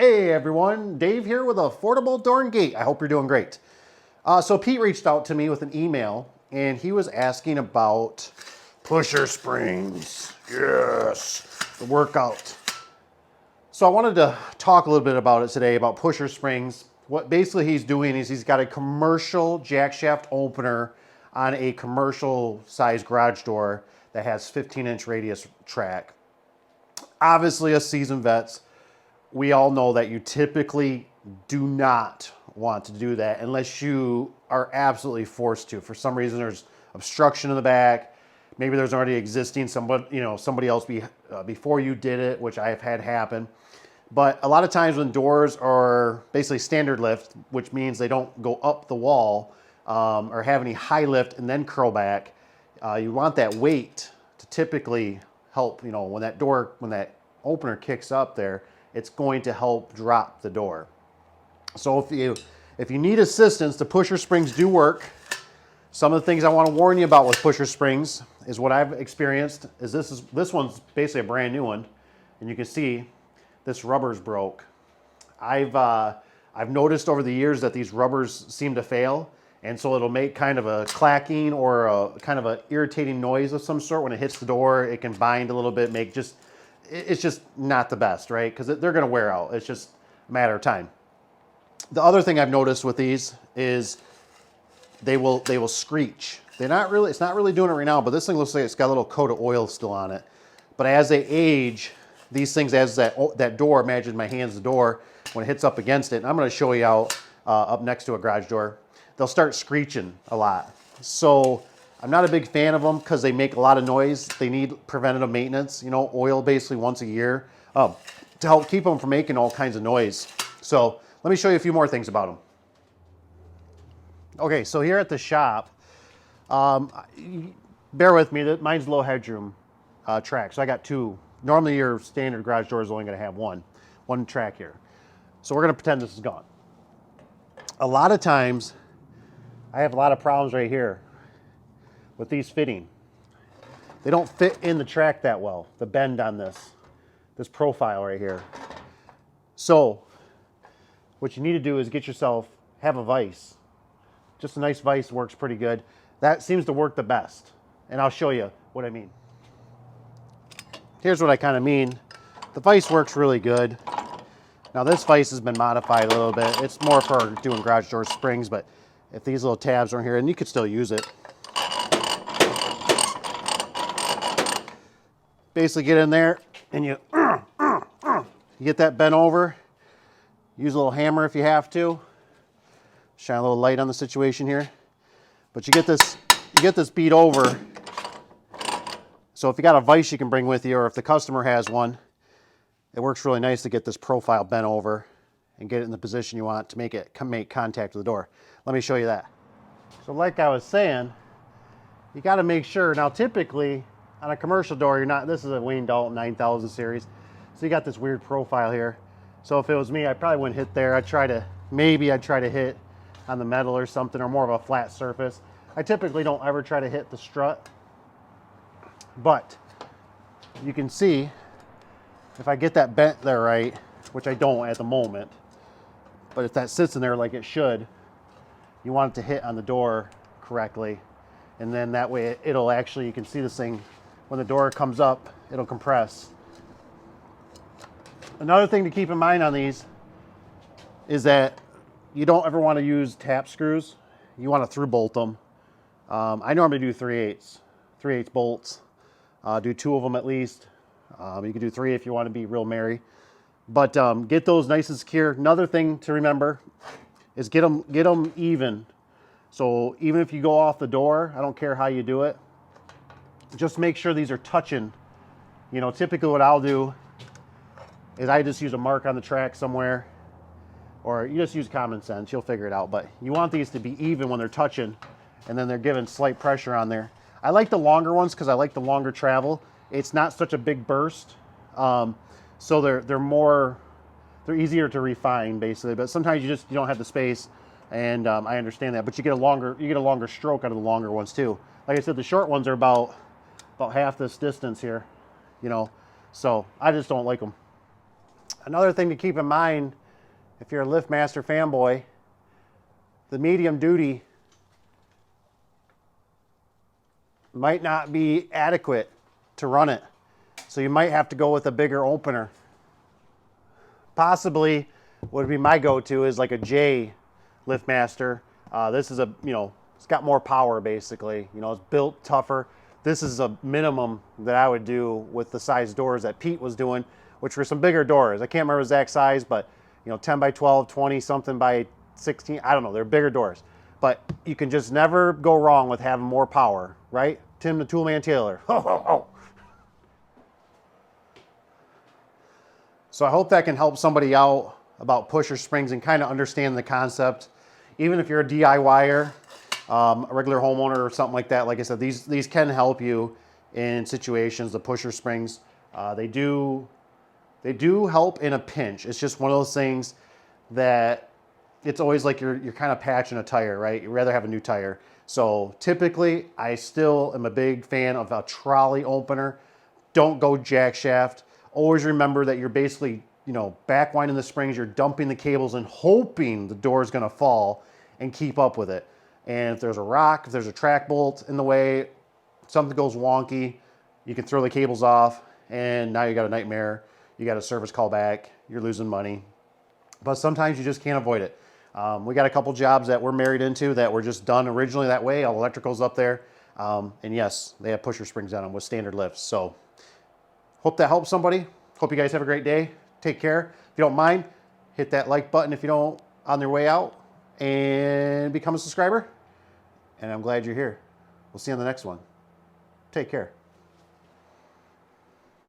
Hey everyone, Dave here with Affordable Door and Gate. I hope you're doing great. So Pete reached out to me with an email and he was asking about pusher springs. Yes, the workout. So I wanted to talk a little bit about it today, about pusher springs. What basically he's doing is he's got a commercial jack shaft opener on a commercial size garage door that has 15-inch radius track. Obviously, as seasoned vets, we all know that you typically do not want to do that unless you are absolutely forced to. For some reason, there's obstruction in the back. Maybe there's already existing somebody else before you did it, which I have had happen. But a lot of times when doors are basically standard lift, which means they don't go up the wall or have any high lift and then curl back, you want that weight to typically help, when that opener kicks up there, it's going to help drop the door. So if you need assistance, the pusher springs do work. Some of the things I want to warn you about with pusher springs is what I've experienced is this one's basically a brand new one, and you can see this rubber's broke. I've noticed over the years that these rubbers seem to fail, and so it'll make kind of a clacking or a kind of an irritating noise of some sort when it hits the door. It can bind a little bit, it's just not the best, right? Because they're going to wear out. It's just a matter of time. The other thing I've noticed with these is they will screech. It's not really doing it right now, but this thing looks like it's got a little coat of oil still on it. But as they age, these things, as that door, imagine my hand's the door, when it hits up against it, and I'm going to show you out up next to a garage door, they'll start screeching a lot. So I'm not a big fan of them because they make a lot of noise. They need preventative maintenance, oil basically once a year to help keep them from making all kinds of noise. So let me show you a few more things about them. Okay, so here at the shop, bear with me, mine's low headroom track. So I got two. Normally your standard garage door is only going to have one track here. So we're going to pretend this is gone. A lot of times I have a lot of problems right here with these fitting. They don't fit in the track that well, the bend on this profile right here. So what you need to do is have a vise. Just a nice vise works pretty good. That seems to work the best. And I'll show you what I mean. Here's what I kind of mean. The vise works really good. Now this vise has been modified a little bit. It's more for doing garage door springs, but if these little tabs are here, and you could still use it. Basically get in there and you get that bent over. Use a little hammer if you have to. Shine a little light on the situation here. But you get this beat over. So if you got a vise you can bring with you, or if the customer has one, it works really nice to get this profile bent over and get it in the position you want to make contact with the door. Let me show you that. So like I was saying, you got to make sure. Now typically on a commercial door, this is a Wayne Dalton 9000 series. So you got this weird profile here. So if it was me, I probably wouldn't hit there. I'd try to hit on the metal or something, or more of a flat surface. I typically don't ever try to hit the strut. But you can see if I get that bent there right, which I don't at the moment, but if that sits in there like it should, you want it to hit on the door correctly. And then that way it'll actually, you can see this thing, when the door comes up, it'll compress. Another thing to keep in mind on these is that you don't ever want to use tap screws. You want to through bolt them. I normally do 3/8 bolts. Do 2 of them at least. You can do 3 if you want to be real merry. But get those nice and secure. Another thing to remember is get them even. So even if you go off the door, I don't care how you do it, just make sure these are touching. Typically what I'll do is I just use a mark on the track somewhere, or you just use common sense, you'll figure it out. But you want these to be even when they're touching, and then they're giving slight pressure on there. I like the longer ones because I like the longer travel. It's not such a big burst, so they're easier to refine basically. But sometimes you don't have the space, and I understand that. But you get a longer stroke out of the longer ones too. Like I said, the short ones are about half this distance here, So I just don't like them. Another thing to keep in mind, if you're a LiftMaster fanboy, the medium duty might not be adequate to run it. So you might have to go with a bigger opener. Possibly what would be my go-to is like a J LiftMaster. This is a, it's got more power basically. It's built tougher. This is a minimum that I would do with the size doors that Pete was doing, which were some bigger doors. I can't remember exact size, but 10 by 12, 20 something by 16. I don't know. They're bigger doors. But you can just never go wrong with having more power, right? Tim the Toolman Taylor. Ho, ho, ho. So I hope that can help somebody out about pusher springs and kind of understand the concept. Even if you're a DIYer, a regular homeowner or something like that, like I said, these can help you in situations, the pusher springs. They do help in a pinch. It's just one of those things that it's always like you're kind of patching a tire, right? You'd rather have a new tire. So typically, I still am a big fan of a trolley opener. Don't go jack shaft. Always remember that you're basically, back winding the springs, you're dumping the cables and hoping the door is gonna fall and keep up with it. And if there's a rock, if there's a track bolt in the way, something goes wonky, you can throw the cables off and now you got a nightmare. You got a service call back, you're losing money. But sometimes you just can't avoid it. We got a couple jobs that we're married into that were just done originally that way. All the electrical's up there. And yes, they have pusher springs on them with standard lifts. So hope that helps somebody. Hope you guys have a great day. Take care. If you don't mind, hit that like button if you don't on their way out and become a subscriber. And I'm glad you're here. We'll see you on the next one. Take care.